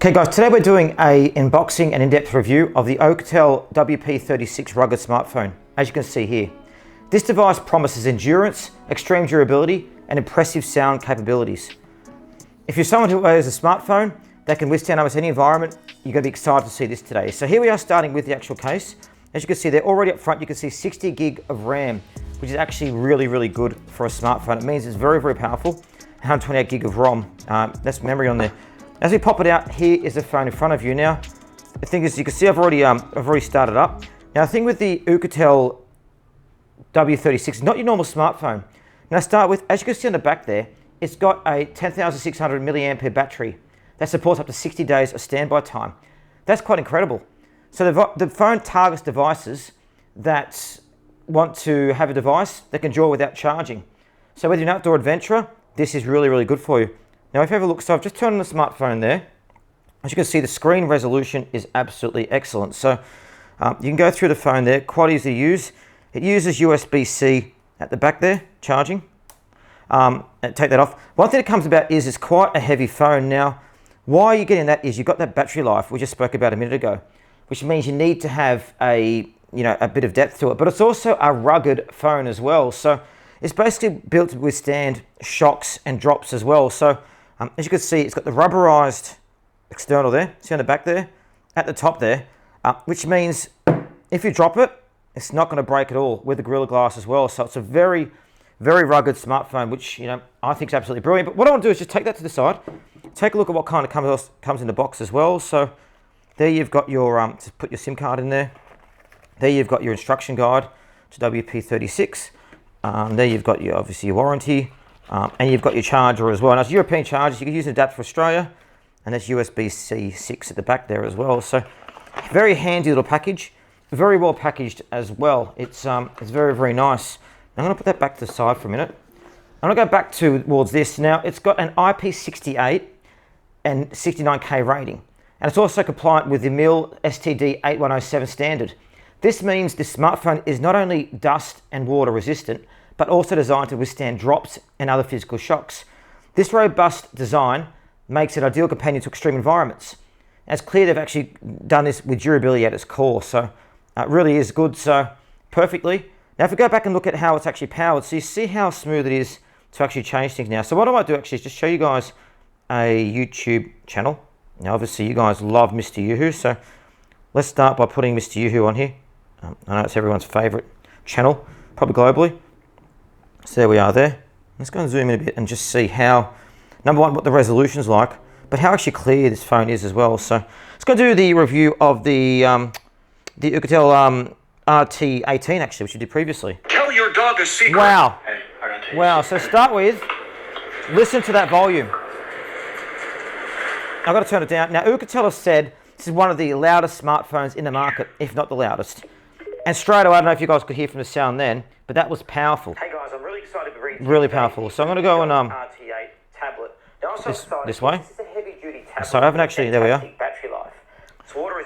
Okay guys, today we're doing an unboxing and in-depth review of the OUKITEL WP36 rugged smartphone. As you can see here, this device promises endurance, extreme durability, and impressive sound capabilities. If you're someone who owns a smartphone that can withstand almost any environment, you're going to be excited to see this today. So here we are starting with the actual case. As you can see, they're already up front. You can see 60 gig of RAM, which is actually really good for a smartphone. It means it's very powerful. 128 gig of ROM, that's memory on there. As we pop it out, here is the phone in front of you. Now, the thing is, you can see I've already started up. Now, the thing with the OUKITEL W36, not your normal smartphone. Now, start with, as you can see on the back there, it's got a 10,600 milliampere battery that supports up to 60 days of standby time. That's quite incredible. So the phone targets devices that want to have a device that can draw without charging. So whether you're an outdoor adventurer, this is really good for you. Now, if you have a look, so I've just turned on the smartphone there. As you can see, the screen resolution is absolutely excellent. So you can go through the phone there, quite easy to use. It uses USB-C at the back there, charging. Take that off. One thing that comes about is it's quite a heavy phone. Now, why you're getting that is you've got that battery life we just spoke about a minute ago, which means you need to have a bit of depth to it, but it's also a rugged phone as well. So it's basically built to withstand shocks and drops as well. So as you can see, it's got the rubberized external there, see on the back there, at the top there, which means if you drop it, it's not going to break at all with the Gorilla Glass as well. So it's a very rugged smartphone, which I think is absolutely brilliant. But what I want to do is just take that to the side, take a look at what kind of comes in the box as well. So there you've got your, to put your SIM card in there. There you've got your instruction guide to WP36. There you've got your, obviously your warranty. And you've got your charger as well. Now, it's European chargers. You can use an adapter for Australia, and that's USB-C 6 at the back there as well. So, very handy little package, very well packaged as well. It's very nice. I'm going to put that back to the side for a minute. I'm going to go back towards this. Now, it's got an IP68 and 69K rating, and it's also compliant with the MIL STD 8107 standard. This means this smartphone is not only dust and water resistant, but also designed to withstand drops and other physical shocks. This robust design makes it ideal companion to extreme environments. And it's clear they've actually done this with durability at its core, so it really is good, so perfectly. Now if we go back and look at how it's actually powered, so you see how smooth it is to actually change things now. So what I might do actually is just show you guys a YouTube channel. Now obviously you guys love Mr. Yoo-Hoo, so let's start by putting Mr. Yoo-Hoo on here. I know it's everyone's favorite channel, probably globally. So there we are there. Let's go and zoom in a bit and just see how, number one, what the resolution's like, but how actually clear this phone is as well. So let's go do the review of the OUKITEL RT18 actually, which we did previously. Tell your dog a secret. Wow. Wow, so start with, listen to that volume. I've got to turn it down. Now OUKITEL has said this is one of the loudest smartphones in the market, if not the loudest. And straight away, I don't know if you guys could hear from the sound then, but that was powerful. Hey guys, I'm really excited to bring really powerful. So I'm going to go on RT8 tablet. This way. This is a heavy-duty tablet. So I haven't actually. There we are. Battery life.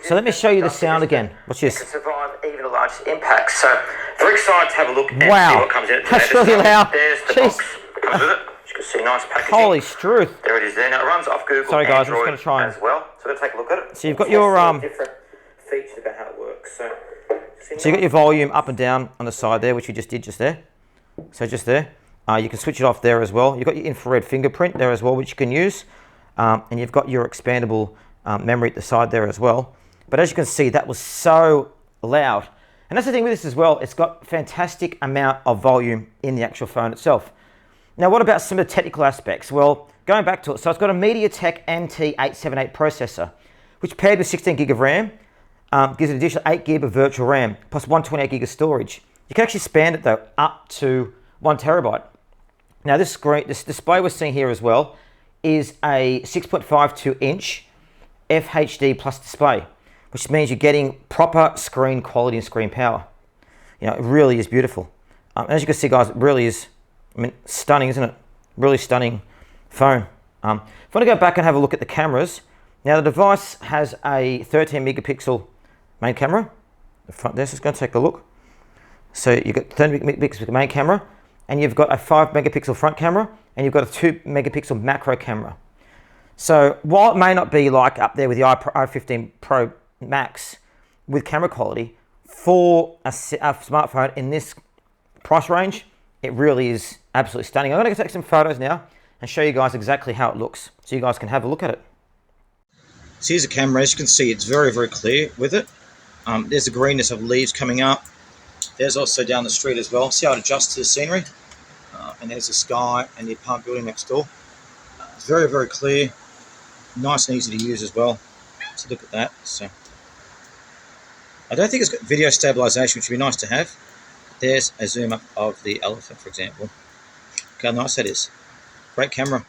So let me show you the sound again. Watch this. It can survive even the largest impacts. So very excited to have a look and see what comes in. That's really loud. There's the box that comes with it. You can see nice packaging. Holy struth. There it is. There. Now it runs off Google. Sorry guys, I'm just going to try as well. So let's take a look at it. So you've got your different features about how it works. So you got your volume up and down on the side there, which you just did just there. So just there. You can switch it off there as well. You've got your infrared fingerprint there as well, which you can use. And you've got your expandable memory at the side there as well. But as you can see, that was so loud. And that's the thing with this as well. It's got fantastic amount of volume in the actual phone itself. Now, what about some of the technical aspects? Well, going back to it, so it's got a MediaTek MT878 processor, which paired with 16 gig of RAM, gives an additional 8 gig of virtual RAM, plus 128 gig of storage. You can actually expand it though, up to 1 terabyte. Now this display we're seeing here as well, is a 6.52 inch FHD plus display, which means you're getting proper screen quality and screen power. It really is beautiful. As you can see guys, it really is, stunning, isn't it? Really stunning phone. If I want to go back and have a look at the cameras, now the device has a 13 megapixel main camera, the front there, so it's going to take a look. So you've got 13 megapixel main camera, and you've got a 5 megapixel front camera, and you've got a 2 megapixel macro camera. So while it may not be like up there with the iPhone Pro Max with camera quality, for a smartphone in this price range, it really is absolutely stunning. I'm going to take some photos now and show you guys exactly how it looks so you guys can have a look at it. So here's a camera. As you can see, it's very, very clear with it. There's the greenness of leaves coming up. There's also down the street as well. See how it adjusts to the scenery? And there's the sky and the apartment building next door. It's very, very clear. Nice and easy to use as well. So look at that. So I don't think it's got video stabilization, which would be nice to have. There's a zoom up of the elephant, for example. Look how nice that is. Great camera.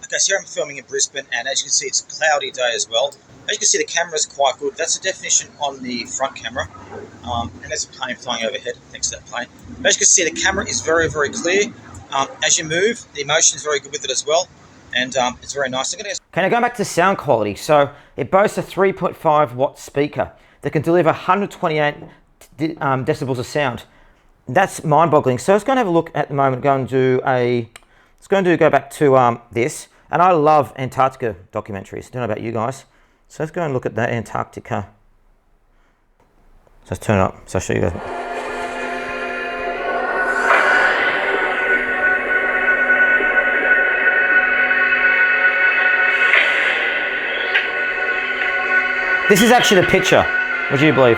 Okay, so here I'm filming in Brisbane, and as you can see, it's a cloudy day as well. As you can see, the camera is quite good. That's the definition on the front camera. And there's a plane flying overhead thanks to that plane. But as you can see, the camera is very, very clear. As you move, the motion is very good with it as well. And it's very nice. Okay, now going back to sound quality. So it boasts a 3.5 watt speaker that can deliver 128 decibels of sound. That's mind-boggling. So let's go and have a look at the moment. Go back to this. And I love Antarctica documentaries. I don't know about you guys. So let's go and look at that Antarctica. So let's turn it up. So I'll show you guys. This is actually the picture. Would you believe?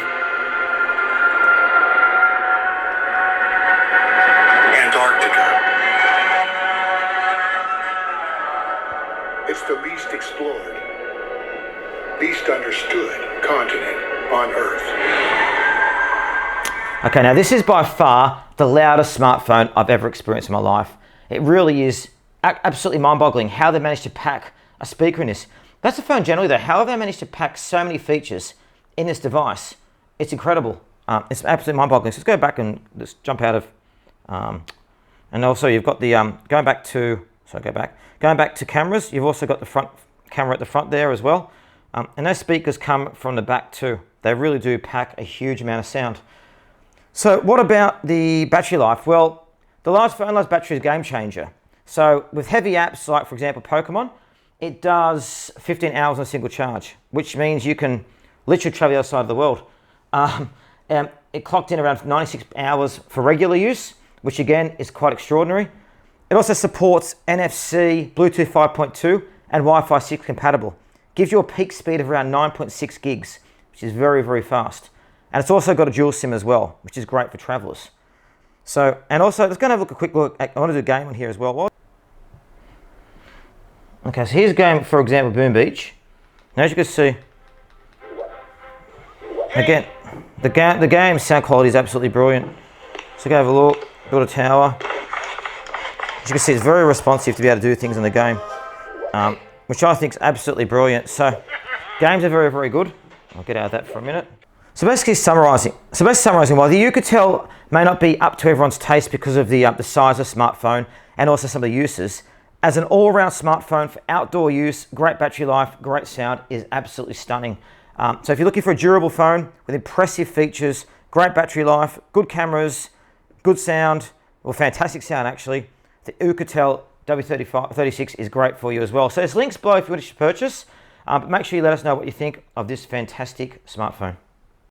Antarctica. It's the least explored, least understood continent on Earth. Okay, now this is by far the loudest smartphone I've ever experienced in my life. It really is absolutely mind-boggling how they managed to pack a speaker in this. That's the phone generally though. How have they managed to pack so many features in this device? It's incredible. It's absolutely mind-boggling. So let's go back and let's jump out of, and also you've got the, going back to cameras, you've also got the front camera at the front there as well. And those speakers come from the back too. They really do pack a huge amount of sound. So what about the battery life? Well, the large phone large battery is a game changer. So with heavy apps like, for example, Pokemon, it does 15 hours on a single charge, which means you can literally travel the other side of the world. It clocked in around 96 hours for regular use, which again is quite extraordinary. It also supports NFC, Bluetooth 5.2 and Wi-Fi 6 compatible. Gives you a peak speed of around 9.6 gigs, which is very, very fast. And it's also got a dual SIM as well, which is great for travelers. So, and also, let's go and have a quick look. I want to do a game on here as well. Okay, so here's a game, for example, Boom Beach. Now as you can see, again, the game sound quality is absolutely brilliant. So go have a look, build a tower. As you can see, it's very responsive to be able to do things in the game, which I think is absolutely brilliant. So games are very, very good. I'll get out of that for a minute. So basically summarising, while the OUKITEL may not be up to everyone's taste because of the size of the smartphone and also some of the uses, as an all-round smartphone for outdoor use, great battery life, great sound, is absolutely stunning. So if you're looking for a durable phone with impressive features, great battery life, good cameras, good sound, or fantastic sound actually, the OUKITEL W36 is great for you as well. So there's links below if you wish to purchase, but make sure you let us know what you think of this fantastic smartphone.